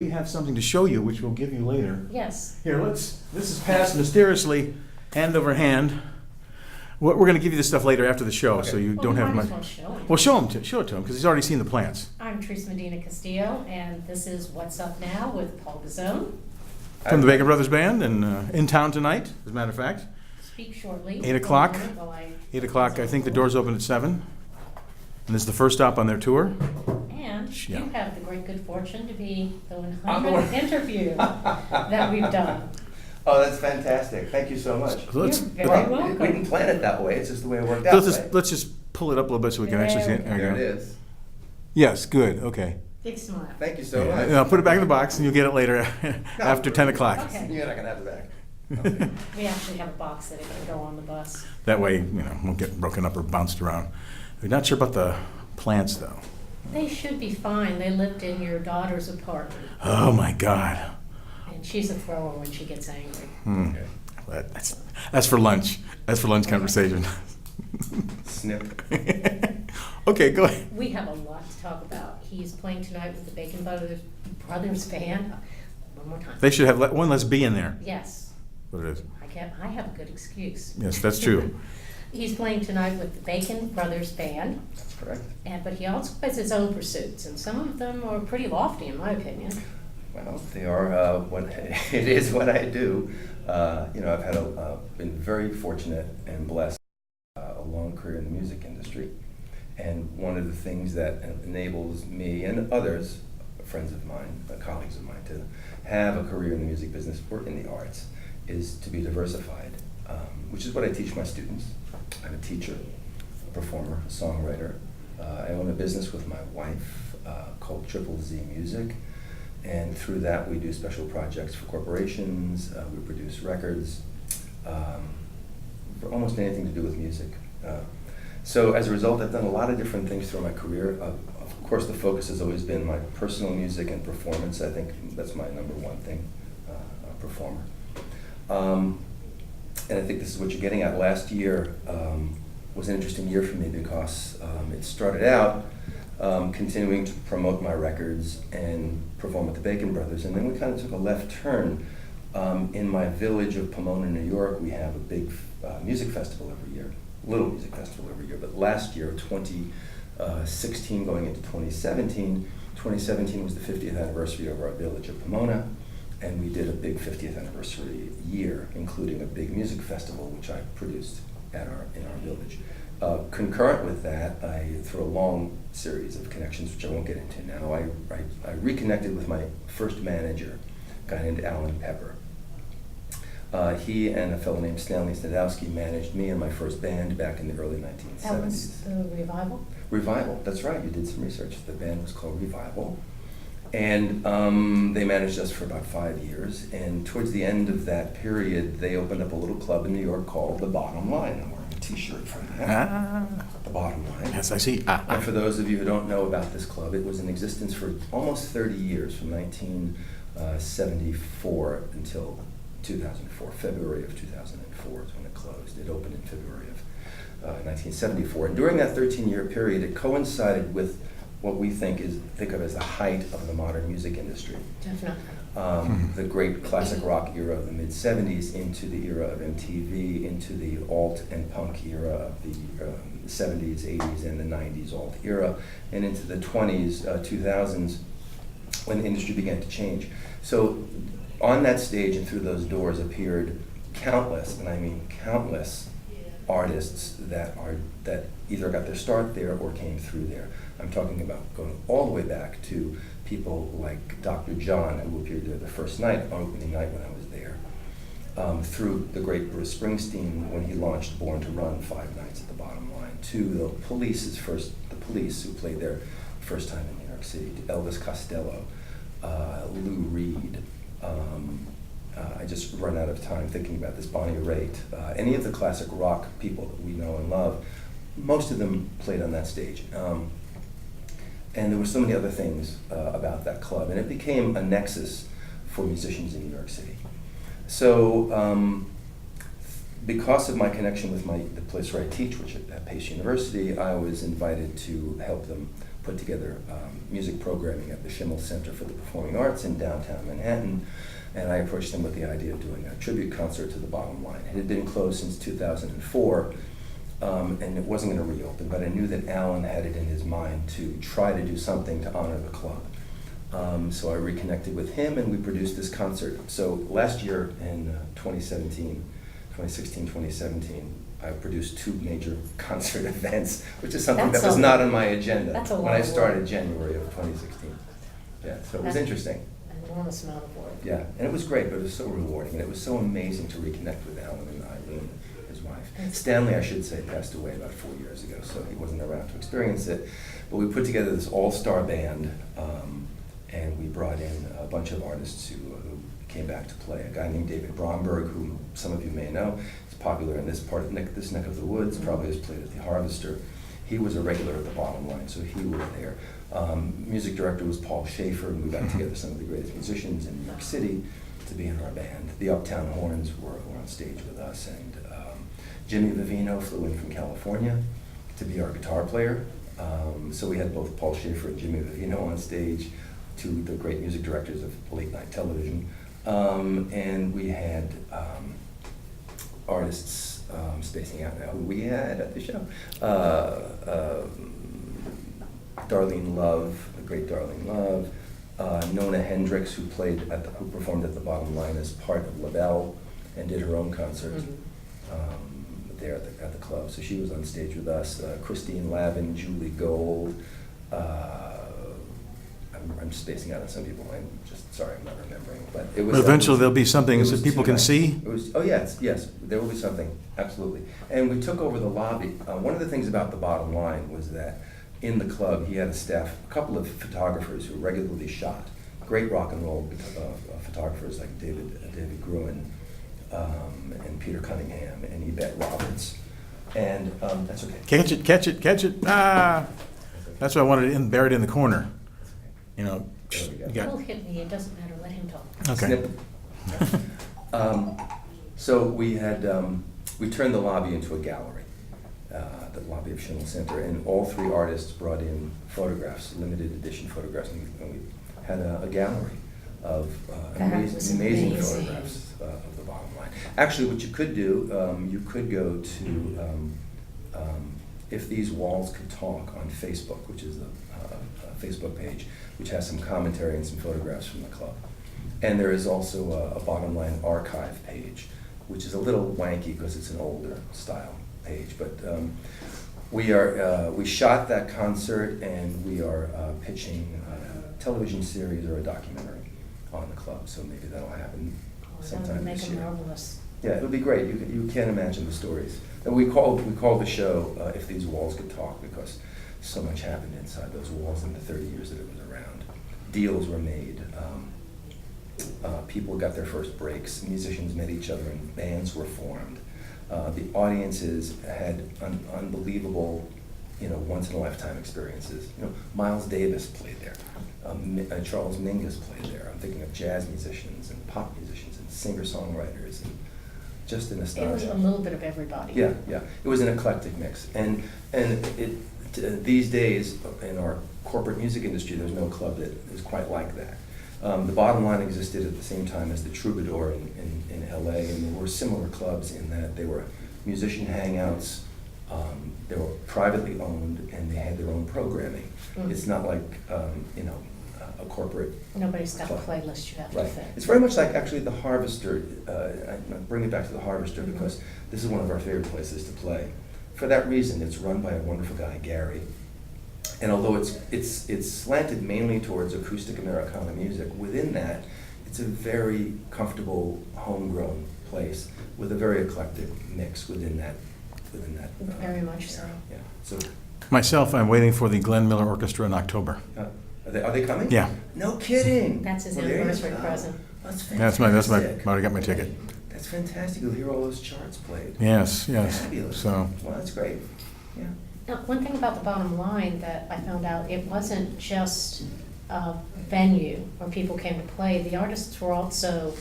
We have something to show you, which we'll give you later. Yes. Here, this is passed mysteriously, hand over hand. We're going to give you this stuff later after the show, so you don't have much. Well, show it to him, because he's already seen the plants. I'm Teresa Medina-Castillo, and this is What's Up Now with Paul Guzzone. From the Bacon Brothers Band, and in town tonight, as a matter of fact. Speak shortly. 8 o'clock. 8 o'clock, I think the doors open at 7. And this is the first stop on their tour. And Yeah. you have the great good fortune to be the 100th interview that we've done. Oh, that's fantastic. Thank you so much. So let's, You're very welcome. We didn't plan it that way. It's just the way it worked out. let's just pull it up a little bit so we can actually see it. There it is. Yes, good, okay. Big smile. Thank you so Yeah, much. and I'll put it back in the box, and you'll get it later after 10 o'clock. Okay. You're not going to have it back. Okay. We actually have a box that it can go on the bus. That way, won't get broken up or bounced around. We're not sure about the plants, though. They should be fine. They lived in your daughter's apartment. Oh, my God. And she's a thrower when she gets angry. Okay. But that's for lunch. That's for lunch conversation. Snip. Okay, go ahead. We have a lot to talk about. He's playing tonight with the Bacon Brothers Band. One more time. They should have one less B in there. Yes. What it is. I have a good excuse. Yes, that's true. He's playing tonight with the Bacon Brothers Band, That's correct. but he also has his own pursuits, and some of them are pretty lofty, in my opinion. Well, they are it is what I do. I've had been very fortunate and blessed a long career in the music industry. And one of the things that enables me and others, friends of mine, colleagues of mine, to have a career in the music business or in the arts is to be diversified, which is what I teach my students. I'm a teacher, a performer, a songwriter. I own a business with my wife called Triple Z Music, and through that we do special projects for corporations. We produce records for almost anything to do with music. So as a result, I've done a lot of different things through my career. Of course, the focus has always been my personal music and performance. I think that's my number one thing, a performer. And I think this is what you're getting at. Last year was an interesting year for me because it started out continuing to promote my records and perform with the Bacon Brothers, and then we kind of took a left turn. In my village of Pomona, New York, we have a big music festival every year, little music festival every year, but last year, 2016 going into 2017 was the 50th anniversary of our village of Pomona, and we did a big 50th anniversary year, including a big music festival, which I produced in our village. Concurrent with that, through a long series of connections, which I won't get into now, I reconnected with my first manager, a guy named Alan Pepper. He and a fellow named Stanley Stadowski managed me and my first band back in the early 1970s. That was the Revival? Revival, that's right, you did some research. The band was called Revival. And they managed us for about 5 years. And towards the end of that period, they opened up a little club in New York called The Bottom Line. I'm wearing a t-shirt for that. The Bottom Line. Yes, I see. And for those of you who don't know about this club, it was in existence for almost 30 years, from 1974 until 2004. February of 2004 is when it closed. It opened in February of 1974. And during that 13-year period, it coincided with what we think of as the height of the modern music industry. Definitely. The great classic rock era of the mid-70s into the era of MTV, into the alt and punk era of the 70s, 80s, and the 90s alt era, and into the 20s, 2000s, when the industry began to change. So on that stage and through those doors appeared countless, and I mean countless, artists that either got their start there or came through there. I'm talking about going all the way back to people like Dr. John, who appeared there the first night, opening night when I was there, through the great Bruce Springsteen when he launched Born to Run 5 nights at the Bottom Line, to the Police who played there first time in New York City, to Elvis Costello, Lou Reed. I just run out of time thinking about this, Bonnie Raitt, any of the classic rock people that we know and love, most of them played on that stage. And there were so many other things about that club, and it became a nexus for musicians in New York City. So because of my connection with the place where I teach, which at Pace University, I was invited to help them put together music programming at the Schimmel Center for the Performing Arts in downtown Manhattan, and I approached them with the idea of doing a tribute concert to the Bottom Line. It had been closed since 2004, and it wasn't going to reopen, but I knew that Alan had it in his mind to try to do something to honor the club. So I reconnected with him, and we produced this concert. So last year in 2016, 2017, I produced 2 major concert events, which is something that was not on my agenda when I started January of 2016. Yeah, so it was interesting. An enormous amount of work. Yeah, and it was great, but it was so rewarding, and it was so amazing to reconnect with Alan and Eileen, his wife. Stanley, I should say, passed away about 4 years ago, so he wasn't around to experience it. But we put together this all-star band, and we brought in a bunch of artists who came back to play. A guy named David Bromberg, who some of you may know, is popular in this part of this neck of the woods, probably has played at the Harvester. He was a regular at the Bottom Line, so he was there. Music director was Paul Schaefer, and we got together some of the greatest musicians in New York City to be in our band. The Uptown Horns were on stage with us, and Jimmy Vivino flew in from California to be our guitar player. So we had both Paul Schaefer and Jimmy Vivino on stage, 2 of the great music directors of late night television. And we had artists, spacing out now, who we had at the show. Darlene Love, the great Darlene Love, Nona Hendricks, who performed at the Bottom Line as part of LaBelle and did her own concert there at the club. So she was on stage with us. Christine Lavin, Julie Gold. I'm spacing out on some people. I'm just sorry, I'm not remembering. But it was. But eventually there'll be something so people can nice. see. Yes, there will be something, absolutely. And we took over the lobby. One of the things about the Bottom Line was that in the club he had a staff, a couple of photographers who regularly shot. Great rock and roll photographers like David Gruen and Peter Cunningham and Yvette Roberts. And that's okay. Catch it. Ah! That's why I wanted it buried in the corner. You know, He'll hit me, it doesn't matter, let him talk. Okay. So we had, we turned the lobby into a gallery, the lobby of Schimmel Center, and all 3 artists brought in photographs, limited edition photographs, and we had a gallery of amazing photographs of the Bottom Line. Actually, what you could do, you could go to If These Walls Could Talk on Facebook, which is a Facebook page, which has some commentary and some photographs from the club. And there is also a Bottom Line archive page, which is a little wanky because it's an older style page. But we shot that concert, and we are pitching a television series or a documentary on the club. So maybe that'll happen sometime this year. That would make it marvelous. Yeah, it would be great. You can't imagine the stories. And we called the show If These Walls Could Talk, because so much happened inside those walls in the 30 years that it was around. Deals were made. People got their first breaks. Musicians met each other, and bands were formed. The audiences had unbelievable, once-in-a-lifetime experiences. Miles Davis played there. Charles Mingus played there. I'm thinking of jazz musicians and pop musicians and singer-songwriters, and just an astonishing. It was a little bit of everybody. Yeah. It was an eclectic mix, and these days in our corporate music industry, there's no club that is quite like that. The Bottom Line existed at the same time as the Troubadour in LA, and there were similar clubs in that they were musician hangouts. They were privately owned, and they had their own programming. It's not like a corporate. Nobody's got club. a playlist you have to Right. fit. It's very much like actually the Harvester. I bring it back to the Harvester because this is one of our favorite places to play. For that reason, it's run by a wonderful guy, Gary. And although it's slanted mainly towards acoustic Americana music, within that, it's a very comfortable, homegrown place with a very eclectic mix within that. Very much so. Yeah. So. Myself, I'm waiting for the Glenn Miller Orchestra in October. Are they coming? Yeah. No kidding. That's his Well, there you anniversary go. present. That's fantastic. That's my. I already got my ticket. That's fantastic. You'll hear all those charts played. Yes. Fabulous. So. Well, that's great. Yeah. Now, one thing about the Bottom Line that I found out, it wasn't just a venue where people came to play. The artists were also,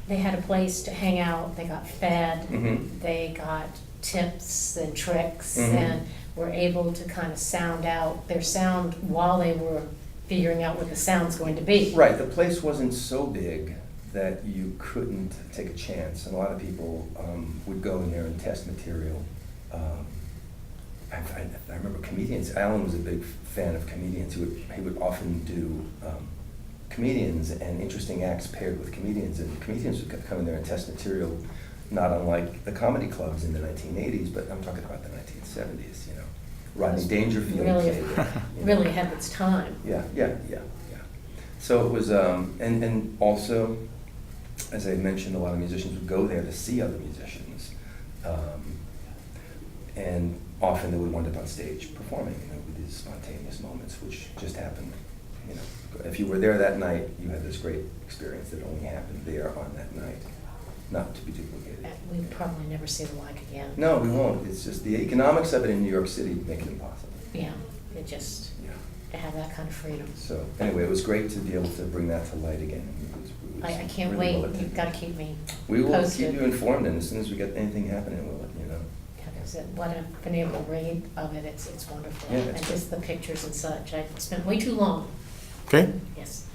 they had a place to hang out, they got fed, Mm-hmm. they got tips and tricks, Mhm. and were able to kind of sound out their sound while they were figuring out what the sound's going to be. Right, the place wasn't so big that you couldn't take a chance, and a lot of people would go in there and test material. I remember comedians. Alan was a big fan of comedians. He would often do comedians and interesting acts paired with comedians, and comedians would come in there and test material, not unlike the comedy clubs in the 1980s, but I'm talking about the 1970s. You know, Rodney Dangerfield Really, played there, you know. really ahead of its time. Yeah. So it was, and also, as I mentioned, a lot of musicians would go there to see other musicians, and often they would wind up on stage performing, you know, with these spontaneous moments, which just happened. You know, if you were there that night, you had this great experience that only happened there on that night, not to be duplicated. We probably never see the like again. No, we won't. It's just the economics of it in New York City make it impossible. Yeah, it just, Yeah. to have that kind of freedom. So anyway, it was great to be able to bring that to light again. I can't really well wait, attended. you've got to keep me We will posted. keep you informed, and as soon as we get anything happening, we'll let you know. Because what I've been able to read of it, it's wonderful. Yeah, And that's just the pictures and such. I spent way too long, Okay? yes.